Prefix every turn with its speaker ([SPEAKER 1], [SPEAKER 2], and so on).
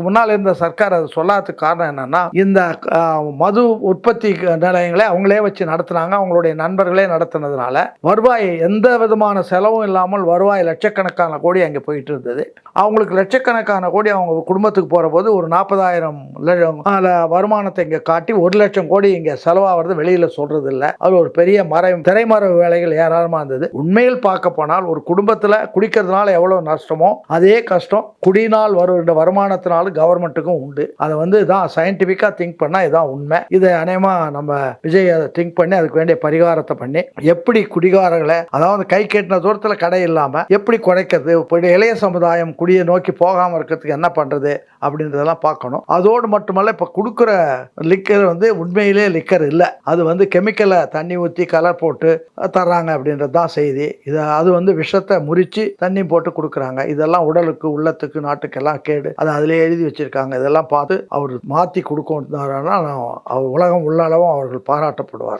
[SPEAKER 1] முன்னால் இருந்த சர்க்கார் அது சொல்லாததுக்கு காரணம் என்னன்னா, இந்த மது உற்பத்தி நிலையங்களை அவங்களே வச்சு நடத்துனாங்க. அவங்களுடைய நண்பர்களே நடத்துனதுனால, வருவாய் எந்த விதமான செலவும் இல்லாமல் வருவாய் லட்சக்கணக்கான கோடி அங்கே போயிட்டு இருந்தது. அவங்களுக்கு லட்சக்கணக்கான கோடி அவங்க குடும்பத்துக்கு போறபோது ஒரு 40,000 வருமானத்தை இங்கே காட்டி 1,00,000 கோடி இங்கே செலவாகிறது வெளியில சொல்றது இல்லை. அது ஒரு பெரிய திரைமறைவு வேலைகள் ஏராளமாக இருந்தது. உண்மையில் பார்க்க போனால் ஒரு குடும்பத்தில் குடிக்கிறதுனால எவ்வளவு நஷ்டமோ அதே கஷ்டம் குடியினால் வருகின்ற வருமானத்தினாலும் கவர்மெண்ட்டுக்கும் உண்டு. அதை தான் சயின்டிஃபிக்கா திங்க் பண்ணா இதான் உண்மை. இதை அநேகமா நம்ம விஜய் அதை திங்க் பண்ணி அதுக்கு வேண்டிய பரிகாரத்தை பண்ணி எப்படி குடிகாரர்களை, அதாவது கை கேட்டின தூரத்தில் கடை இல்லாம எப்படி குறைக்கிறது, இளைய சமுதாயம் குடியை நோக்கி போகாம இருக்கிறதுக்கு என்ன பண்றது அப்படின்றதெல்லாம் பார்க்கணும். அதோடு மட்டுமல்ல, இப்ப கொடுக்குற லிக்கர் உண்மையிலே லிக்கர் இல்லை. அது கெமிக்கலை தண்ணி ஊற்றி கலர் போட்டு தர்றாங்க அப்படின்றது தான் செய்தி. அது விஷத்தை முறிச்சு தண்ணி போட்டு கொடுக்குறாங்க. இதெல்லாம் உடலுக்கு, உள்ளத்துக்கு, நாட்டுக்கெல்லாம் கேடு. அது அதிலே எழுதி வச்சிருக்காங்க. இதெல்லாம் பார்த்து அவர் மாற்றி கொடுக்கணும். உலகம் உள்ளளவும் அவர்கள் பாராட்டப்படுவார்.